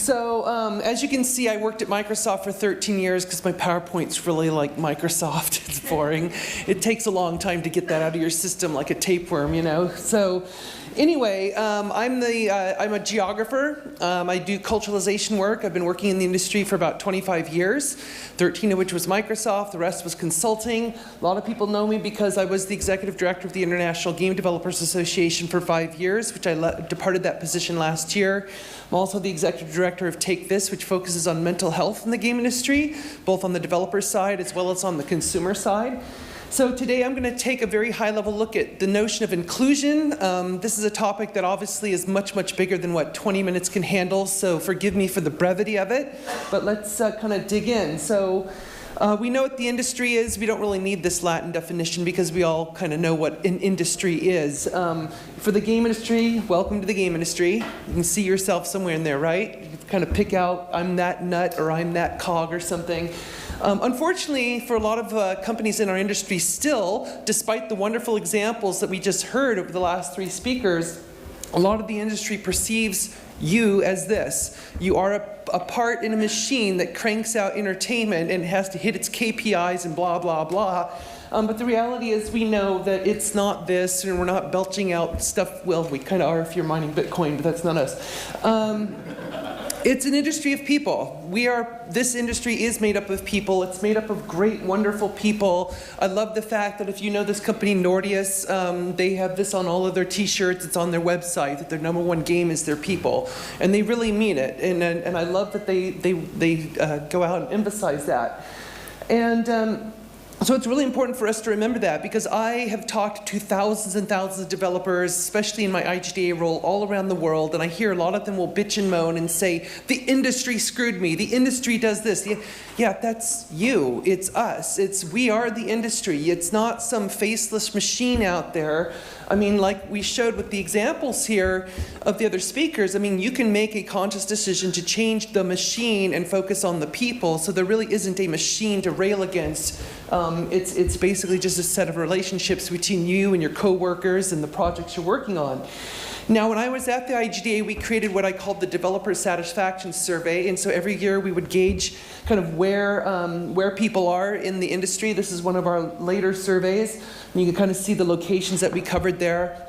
So as you can see, I worked at Microsoft for 13 years because my PowerPoint's really like Microsoft. It's boring. It takes a long time to get that out of your system like a tapeworm, you know. So anyway, I'm a geographer. I do culturalization work. I've been working in the industry for about 25 years, 13 of which was Microsoft. The rest was consulting. A lot of people know me because I was the executive director of the International Game Developers Association for 5 years, which I departed that position last year. I'm also the executive director of Take This, which focuses on mental health in the game industry, both on the developer side as well as on the consumer side. So today I'm going to take a very high-level look at the notion of inclusion. This is a topic that obviously is much, much bigger than what 20 minutes can handle, so forgive me for the brevity of it, but let's kind of dig in. So we know what the industry is. We don't really need this Latin definition because we all kind of know what an industry is. For the game industry, welcome to the game industry. You can see yourself somewhere in there, right? You can kind of pick out, I'm that nut or I'm that cog or something. Unfortunately, for a lot of companies in our industry still, despite the wonderful examples that we just heard over the last 3 speakers, a lot of the industry perceives you as this. You are a part in a machine that cranks out entertainment and has to hit its KPIs and blah, blah, blah. But the reality is we know that it's not this, and we're not belching out stuff. Well, we kind of are if you're mining Bitcoin, but that's not us. It's an industry of people. This industry is made up of people. It's made up of great, wonderful people. I love the fact that if you know this company, Nordeus, they have this on all of their t-shirts. It's on their website that their #1 game is their people. And they really mean it. And I love that they go out and emphasize that. And so it's really important for us to remember that, because I have talked to thousands and thousands of developers, especially in my IGDA role, all around the world, and I hear a lot of them will bitch and moan and say, the industry screwed me, the industry does this. Yeah, that's you, it's us, we are the industry. It's not some faceless machine out there. I mean, like we showed with the examples here of the other speakers, I mean, you can make a conscious decision to change the machine and focus on the people, so there really isn't a machine to rail against. It's basically just a set of relationships between you and your coworkers and the projects you're working on. Now, when I was at the IGDA, we created what I called the Developer Satisfaction Survey, and so every year we would gauge kind of where people are in the industry. This is one of our later surveys, and you can kind of see the locations that we covered there.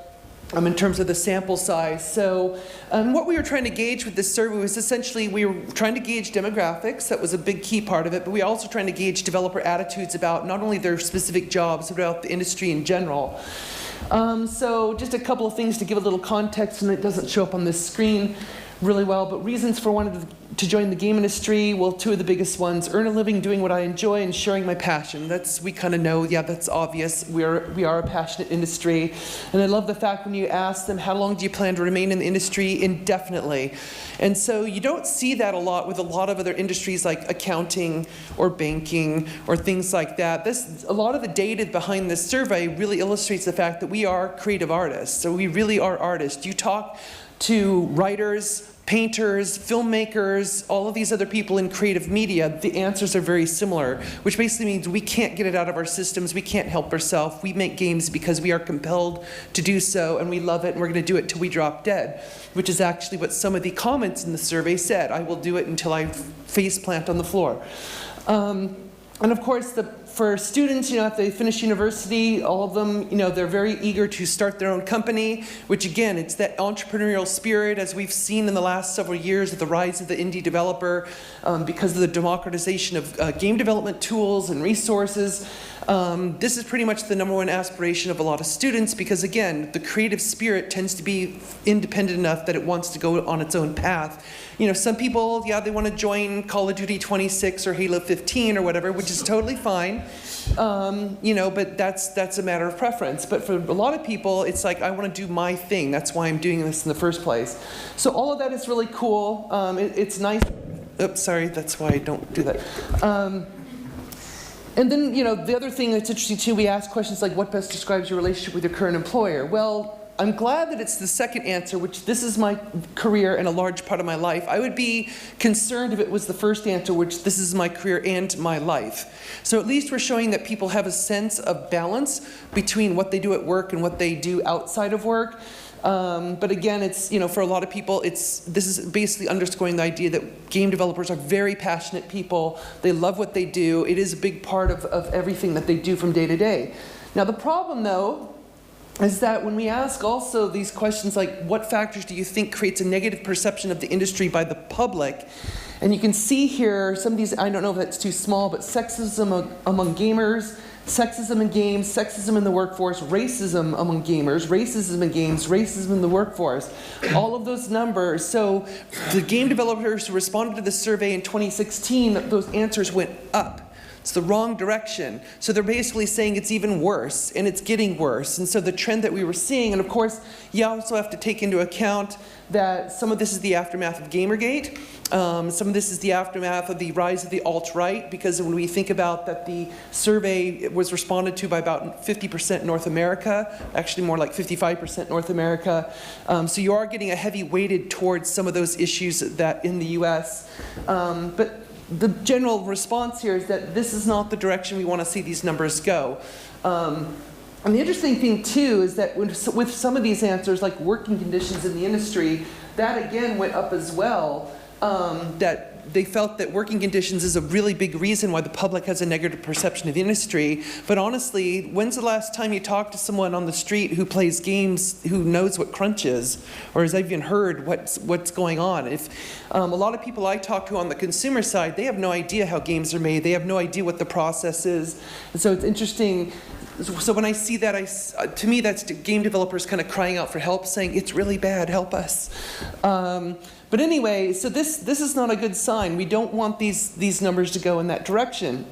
In terms of the sample size. So what we were trying to gauge with this survey was essentially we were trying to gauge demographics. That was a big key part of it, but we were also trying to gauge developer attitudes about not only their specific jobs, but about the industry in general. So just a couple of things to give a little context, and it doesn't show up on this screen really well, but reasons for wanting to join the game industry, well, 2 of the biggest ones: earn a living doing what I enjoy and sharing my passion. We kind of know, yeah, that's obvious. We are a passionate industry. And I love the fact when you ask them, how long do you plan to remain in the industry? Indefinitely. And so you don't see that a lot with a lot of other industries like accounting or banking or things like that. A lot of the data behind this survey really illustrates the fact that we are creative artists. So we really are artists. You talk to writers, painters, filmmakers, all of these other people in creative media, the answers are very similar, which basically means we can't get it out of our systems, we can't help ourselves, we make games because we are compelled to do so, and we love it, and we're going to do it till we drop dead, which is actually what some of the comments in the survey said. I will do it until I face plant on the floor. And of course, for students, if they finish university, all of them, they're very eager to start their own company, which again, it's that entrepreneurial spirit, as we've seen in the last several years of the rise of the indie developer, because of the democratization of game development tools and resources. This is pretty much the #1 aspiration of a lot of students, because again, the creative spirit tends to be independent enough that it wants to go on its own path. Some people, yeah, they want to join Call of Duty 26 or Halo 15 or whatever, which is totally fine. But that's a matter of preference. But for a lot of people, it's like, I want to do my thing. That's why I'm doing this in the first place. So all of that is really cool. It's nice. Oops, sorry, that's why I don't do that. And then, the other thing that's interesting too, we ask questions like, what best describes your relationship with your current employer? Well, I'm glad that it's the second answer, which this is my career and a large part of my life. I would be concerned if it was the first answer, which this is my career and my life. So at least we're showing that people have a sense of balance between what they do at work and what they do outside of work. But again, it's, for a lot of people, this is basically underscoring the idea that game developers are very passionate people. They love what they do. It is a big part of everything that they do from day to day. Now the problem though, is that when we ask also these questions like, what factors do you think creates a negative perception of the industry by the public? And you can see here some of these, I don't know if that's too small, but sexism among gamers, sexism in games, sexism in the workforce, racism among gamers, racism in games, racism in the workforce. All of those numbers. So the game developers who responded to the survey in 2016, those answers went up. It's the wrong direction. So they're basically saying it's even worse, and it's getting worse. And so the trend that we were seeing, and of course, you also have to take into account that some of this is the aftermath of Gamergate. Some of this is the aftermath of the rise of the alt-right, because when we think about that the survey was responded to by about 50% North America, actually more like 55% North America. So you are getting a heavy weighted towards some of those issues that in the US. But the general response here is that this is not the direction we want to see these numbers go. And the interesting thing too is that with some of these answers, like working conditions in the industry, that again went up as well. That they felt that working conditions is a really big reason why the public has a negative perception of the industry. But honestly, when's the last time you talked to someone on the street who plays games who knows what crunch is, or has even heard what's going on? If a lot of people I talk to on the consumer side, they have no idea how games are made. They have no idea what the process is. And so it's interesting. So when I see that, to me, that's game developers kind of crying out for help, saying, it's really bad, help us. But anyway, so this is not a good sign. We don't want these numbers to go in that direction.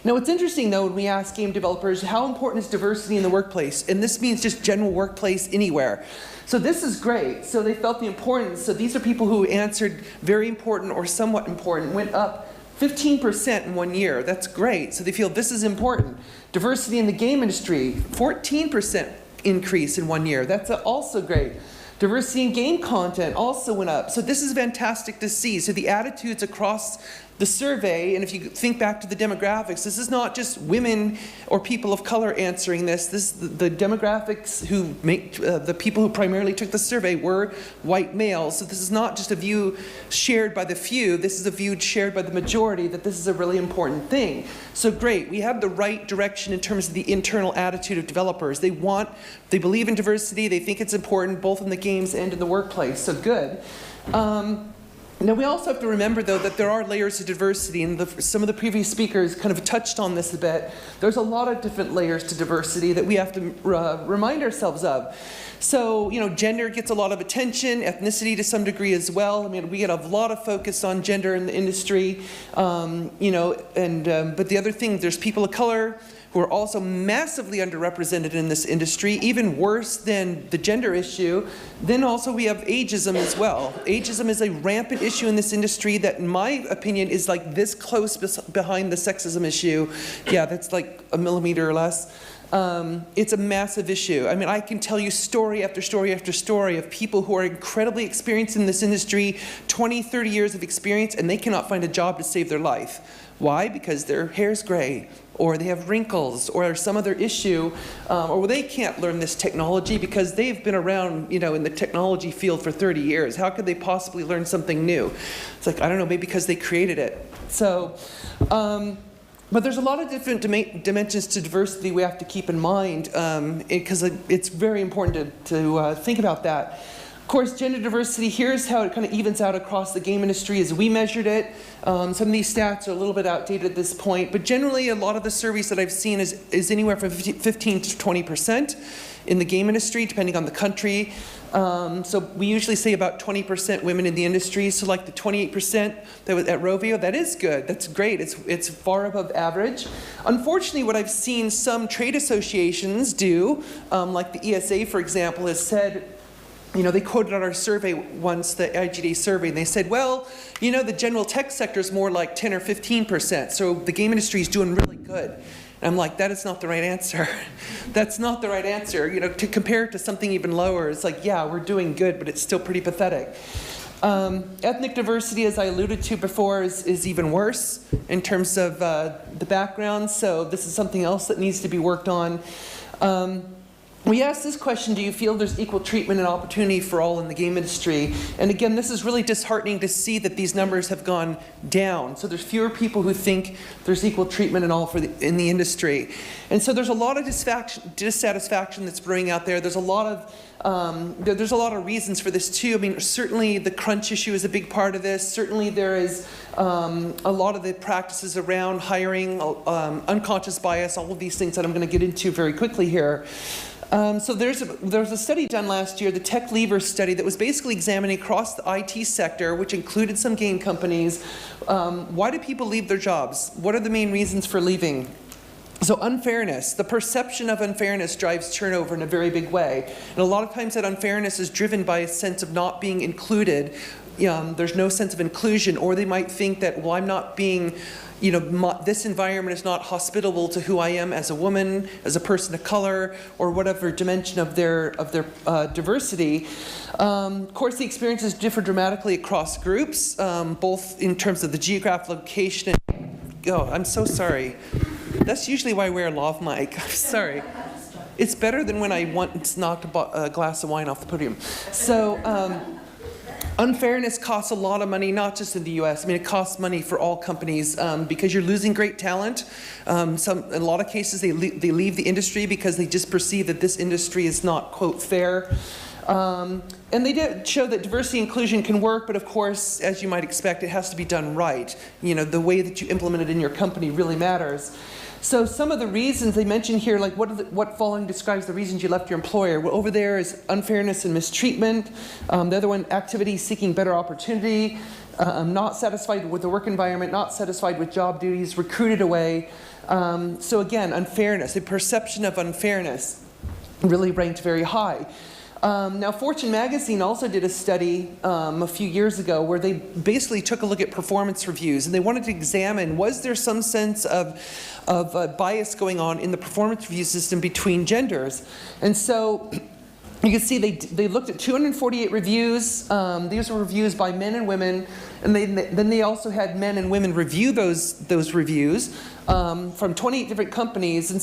Now what's interesting though, when we ask game developers, how important is diversity in the workplace? And this means just general workplace anywhere. So this is great. So they felt the importance. So these are people who answered very important or somewhat important, went up 15% in 1 year. That's great. So they feel this is important. Diversity in the game industry, 14% increase in 1 year. That's also great. Diversity in game content also went up. So this is fantastic to see. So the attitudes across the survey, and if you think back to the demographics, this is not just women or people of color answering this. The demographics who make, the people who primarily took the survey were white males. So this is not just a view shared by the few, this is a view shared by the majority that this is a really important thing. So great, we have the right direction in terms of the internal attitude of developers. They believe in diversity, they think it's important both in the games and in the workplace, so good. Now we also have to remember though that there are layers of diversity, and some of the previous speakers kind of touched on this a bit. There's a lot of different layers to diversity that we have to remind ourselves of. So, gender gets a lot of attention, ethnicity to some degree as well. I mean, we get a lot of focus on gender in the industry, but the other thing, there's people of color who are also massively underrepresented in this industry, even worse than the gender issue. Then also we have ageism as well. Ageism is a rampant issue in this industry that, in my opinion, is like this close behind the sexism issue. Yeah, that's like a millimeter or less. It's a massive issue. I mean, I can tell you story after story after story of people who are incredibly experienced in this industry, 20, 30 years of experience, and they cannot find a job to save their life. Why? Because their hair's gray, or they have wrinkles, or some other issue, or they can't learn this technology because they've been around, in the technology field for 30 years. How could they possibly learn something new? It's like, I don't know, maybe because they created it. So, but there's a lot of different dimensions to diversity we have to keep in mind, because it's very important to think about that. Of course, gender diversity, here's how it kind of evens out across the game industry as we measured it. Some of these stats are a little bit outdated at this point, but generally a lot of the surveys that I've seen is anywhere from 15 to 20% in the game industry, depending on the country. So we usually say about 20% women in the industry, so like the 28% that was at Rovio, that is good, that's great, it's far above average. Unfortunately, what I've seen some trade associations do, like the ESA, for example, has said, they quoted on our survey once, the IGD survey, and they said, well, the general tech sector is more like 10 or 15%, so the game industry is doing really good. And I'm like, that is not the right answer. That's not the right answer. To compare it to something even lower, it's like, yeah, we're doing good, but it's still pretty pathetic. Ethnic diversity, as I alluded to before, is even worse in terms of the background, so this is something else that needs to be worked on. We asked this question, do you feel there's equal treatment and opportunity for all in the game industry? And again, this is really disheartening to see that these numbers have gone down. So there's fewer people who think there's equal treatment and all in the industry. And so there's a lot of dissatisfaction that's brewing out there. There's a lot of reasons for this too. I mean, certainly the crunch issue is a big part of this. Certainly there is a lot of the practices around hiring, unconscious bias, all of these things that I'm going to get into very quickly here. So there was a study done last year, the Tech Leavers study, that was basically examining across the IT sector, which included some game companies. Why do people leave their jobs? What are the main reasons for leaving? So unfairness, the perception of unfairness drives turnover in a very big way. And a lot of times that unfairness is driven by a sense of not being included. There's no sense of inclusion, or they might think that, well, I'm not being, this environment is not hospitable to who I am as a woman, as a person of color, or whatever dimension of their diversity. Of course, the experiences differ dramatically across groups, both in terms of the geographic location and, oh, I'm so sorry. That's usually why I wear a lav mic. I'm sorry. It's better than when I once knocked a glass of wine off the podium. So, unfairness costs a lot of money, not just in the US. I mean, it costs money for all companies because you're losing great talent. In a lot of cases, they leave the industry because they just perceive that this industry is not, quote, fair. And they did show that diversity and inclusion can work, but of course, as you might expect, it has to be done right. The way that you implement it in your company really matters. So some of the reasons they mentioned here, like what following describes the reasons you left your employer. Well, over there is unfairness and mistreatment. The other one, activity seeking better opportunity, not satisfied with the work environment, not satisfied with job duties, recruited away. So again, unfairness, the perception of unfairness really ranked very high. Now, Fortune magazine also did a study a few years ago where they basically took a look at performance reviews, and they wanted to examine, was there some sense of bias going on in the performance review system between genders? And so you can see they looked at 248 reviews. These were reviews by men and women, and then they also had men and women review those reviews from 28 different companies. And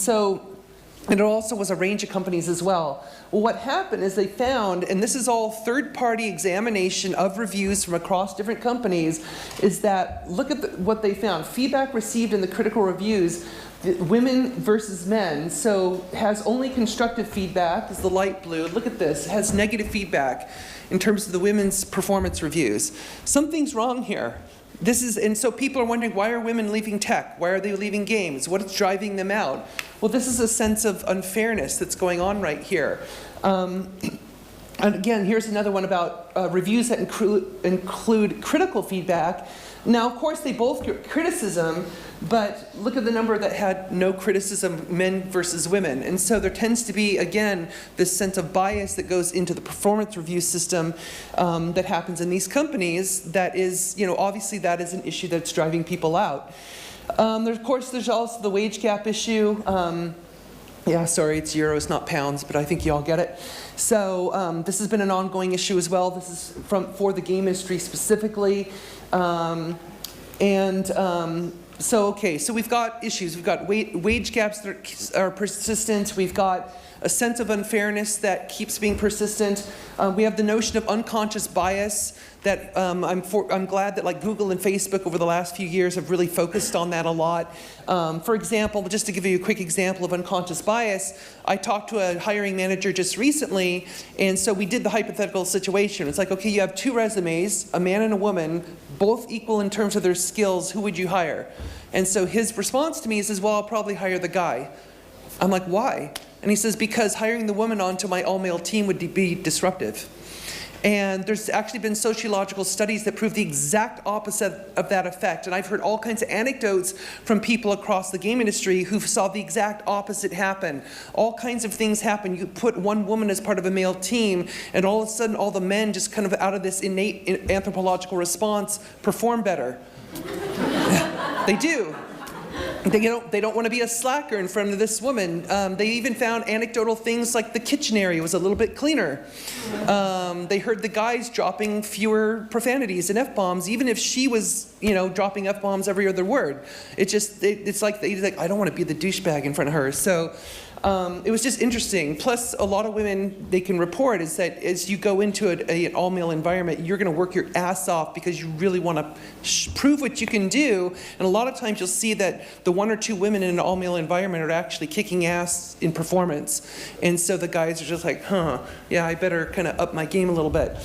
it also was a range of companies as well. Well, what happened is they found, and this is all third-party examination of reviews from across different companies, is that, look at what they found. Feedback received in the critical reviews, women versus men, so has only constructive feedback, is the light blue. Look at this, it has negative feedback in terms of the women's performance reviews. Something's wrong here. And so people are wondering, why are women leaving tech? Why are they leaving games? What is driving them out? Well, this is a sense of unfairness that's going on right here. And again, here's another one about reviews that include critical feedback. Now, of course, they both get criticism, but look at the number that had no criticism, men versus women. And so there tends to be, again, this sense of bias that goes into the performance review system that happens in these companies that is, obviously that is an issue that's driving people out. Of course, there's also the wage gap issue. Yeah, sorry, it's euros, not pounds, but I think you all get it. So this has been an ongoing issue as well. This is for the game industry specifically. So we've got issues. We've got wage gaps that are persistent. We've got a sense of unfairness that keeps being persistent. We have the notion of unconscious bias that I'm glad that Google and Facebook over the last few years have really focused on that a lot. For example, just to give you a quick example of unconscious bias, I talked to a hiring manager just recently, and so we did the hypothetical situation. It's like, okay, you have two resumes, a man and a woman, both equal in terms of their skills, who would you hire? And so his response to me is, well, I'll probably hire the guy. I'm like, why? And he says, because hiring the woman onto my all-male team would be disruptive. And there's actually been sociological studies that prove the exact opposite of that effect. And I've heard all kinds of anecdotes from people across the game industry who saw the exact opposite happen. All kinds of things happen. You put one woman as part of a male team, and all of a sudden all the men just kind of out of this innate anthropological response perform better. They do. They don't want to be a slacker in front of this woman. They even found anecdotal things like the kitchen area was a little bit cleaner. They heard the guys dropping fewer profanities and F-bombs, even if she was, dropping F-bombs every other word. It's like, I don't want to be the douchebag in front of her. So it was just interesting. Plus, a lot of women, they can report is that as you go into an all-male environment, you're going to work your ass off because you really want to prove what you can do. And a lot of times you'll see that the one or two women in an all-male environment are actually kicking ass in performance. And so the guys are just like, yeah, I better kind of up my game a little bit.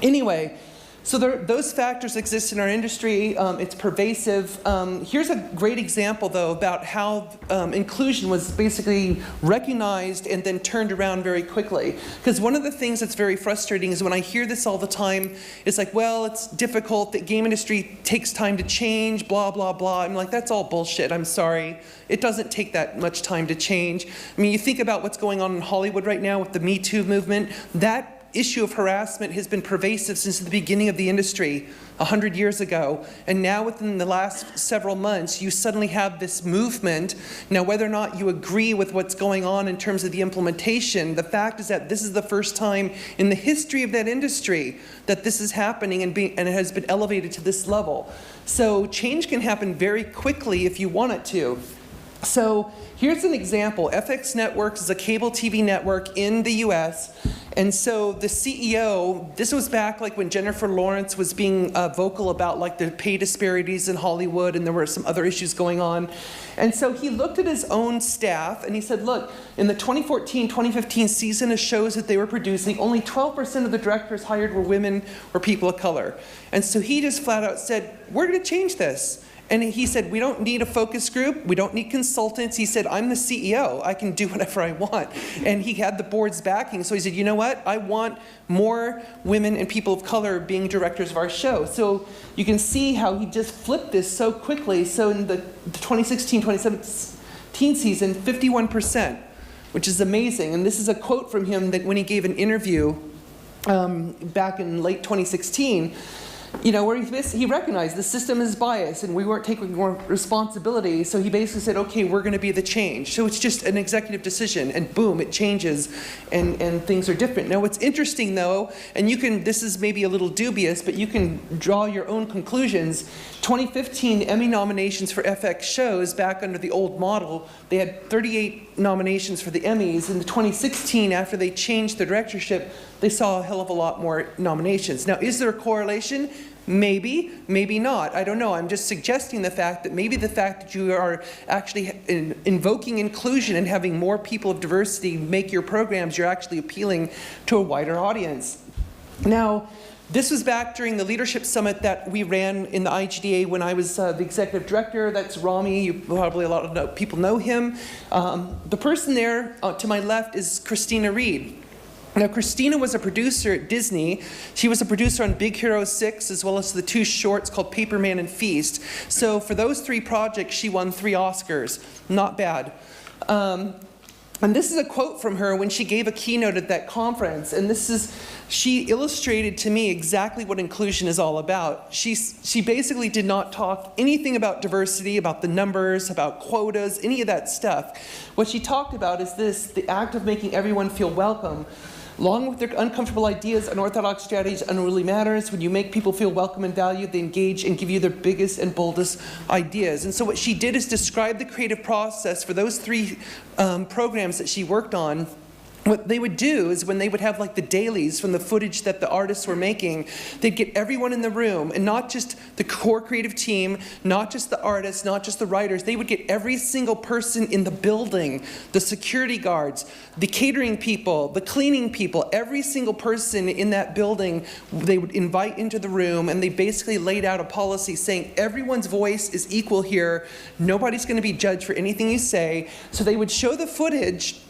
Anyway, so those factors exist in our industry. It's pervasive. Here's a great example, though, about how inclusion was basically recognized and then turned around very quickly. Because one of the things that's very frustrating is when I hear this all the time, it's like, well, it's difficult, the game industry takes time to change, blah, blah, blah. I'm like, that's all bullshit, I'm sorry. It doesn't take that much time to change. I mean, you think about what's going on in Hollywood right now with the Me Too movement, that issue of harassment has been pervasive since the beginning of the industry 100 years ago. And now within the last several months, you suddenly have this movement. Now, whether or not you agree with what's going on in terms of the implementation, the fact is that this is the first time in the history of that industry that this is happening and it has been elevated to this level. So change can happen very quickly if you want it to. So here's an example. FX Networks is a cable TV network in the US. And so the CEO, this was back like when Jennifer Lawrence was being vocal about like the pay disparities in Hollywood, and there were some other issues going on. And so he looked at his own staff and he said, look, in the 2014-2015 season of shows that they were producing, only 12% of the directors hired were women or people of color. And so he just flat out said, we're going to change this. And he said, we don't need a focus group, we don't need consultants. He said, I'm the CEO, I can do whatever I want. And he had the board's backing, so he said, you know what, I want more women and people of color being directors of our show. So you can see how he just flipped this so quickly. So in the 2016-2017 season, 51%, which is amazing. And this is a quote from him that when he gave an interview back in late 2016, you know, where he recognized the system is biased and we weren't taking more responsibility, so he basically said, okay, we're going to be the change. So it's just an executive decision, and boom, it changes, and things are different. Now what's interesting though, and you can, this is maybe a little dubious, but you can draw your own conclusions. 2015 Emmy nominations for FX shows back under the old model, they had 38 nominations for the Emmys. In the 2016, after they changed the directorship, they saw a hell of a lot more nominations. Now, is there a correlation? Maybe, maybe not. I don't know. I'm just suggesting the fact that maybe the fact that you are actually invoking inclusion and having more people of diversity make your programs, you're actually appealing to a wider audience. Now, this was back during the leadership summit that we ran in the IGDA when I was the executive director. That's Rami. You probably a lot of people know him. The person there to my left is Christina Reed. Now, Christina was a producer at Disney. She was a producer on Big Hero 6, as well as the two shorts called Paperman and Feast. So for those 3 projects, she won 3 Oscars. Not bad. And this is a quote from her when she gave a keynote at that conference. And this is, she illustrated to me exactly what inclusion is all about. She basically did not talk anything about diversity, about the numbers, about quotas, any of that stuff. What she talked about is this, the act of making everyone feel welcome. Along with their uncomfortable ideas, unorthodox strategies, unruly matters. When you make people feel welcome and valued, they engage and give you their biggest and boldest ideas. And so what she did is describe the creative process for those 3 programs that she worked on. What they would do is when they would have like the dailies from the footage that the artists were making, they'd get everyone in the room, and not just the core creative team, not just the artists, not just the writers. They would get every single person in the building, the security guards, the catering people, the cleaning people, every single person in that building, they would invite into the room, and they basically laid out a policy saying everyone's voice is equal here. Nobody's going to be judged for anything you say. So they would show the footage,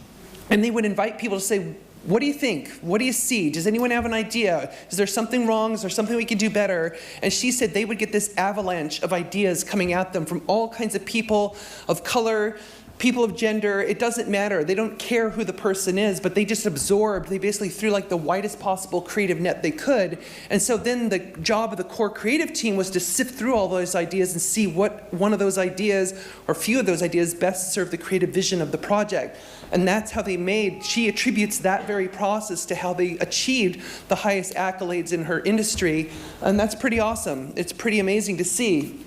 and they would invite people to say, what do you think? What do you see? Does anyone have an idea? Is there something wrong? Is there something we can do better? And she said they would get this avalanche of ideas coming at them from all kinds of people of color, people of gender. It doesn't matter. They don't care who the person is, but they just absorbed. They basically threw like the widest possible creative net they could. And so then the job of the core creative team was to sift through all those ideas and see what one of those ideas or few of those ideas best serve the creative vision of the project. And that's how they made, she attributes that very process to how they achieved the highest accolades in her industry. And that's pretty awesome. It's pretty amazing to see.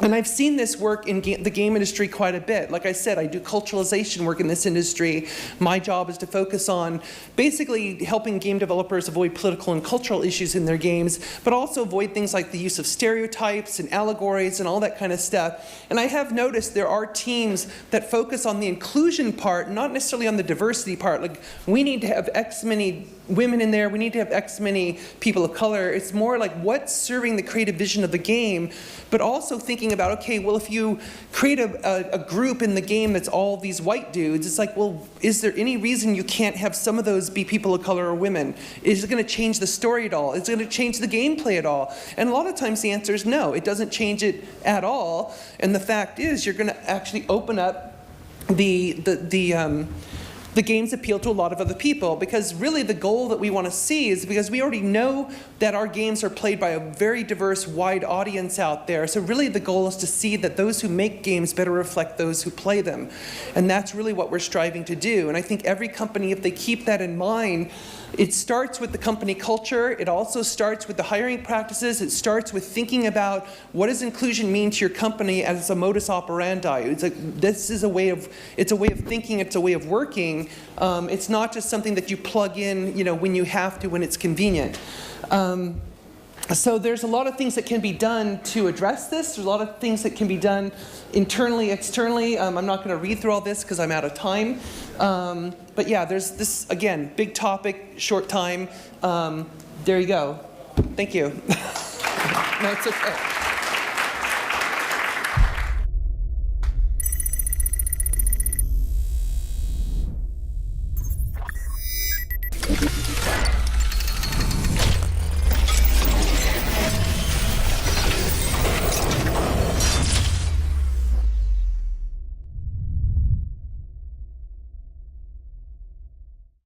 And I've seen this work in the game industry quite a bit. Like I said, I do culturalization work in this industry. My job is to focus on basically helping game developers avoid political and cultural issues in their games, but also avoid things like the use of stereotypes and allegories and all that kind of stuff. And I have noticed there are teams that focus on the inclusion part, not necessarily on the diversity part. Like, we need to have X many women in there, we need to have X many people of color. It's more like what's serving the creative vision of the game, but also thinking about, okay, well, if you create a group in the game that's all these white dudes, it's like, well, is there any reason you can't have some of those be people of color or women? Is it going to change the story at all? Is it going to change the gameplay at all? And a lot of times the answer is no, it doesn't change it at all. And the fact is, you're going to actually open up the game's appeal to a lot of other people, because really the goal that we want to see is, because we already know that our games are played by a very diverse, wide audience out there. So really the goal is to see that those who make games better reflect those who play them. And that's really what we're striving to do. And I think every company, if they keep that in mind, it starts with the company culture. It also starts with the hiring practices. It starts with thinking about what does inclusion mean to your company as a modus operandi. It's like, this is a way of, it's a way of thinking, it's a way of working. It's not just something that you plug in, when you have to, when it's convenient. So there's a lot of things that can be done to address this. There's a lot of things that can be done internally, externally. I'm not going to read through all this because I'm out of time. But yeah, there's this, again, big topic, short time. There you go. Thank you. No, it's okay.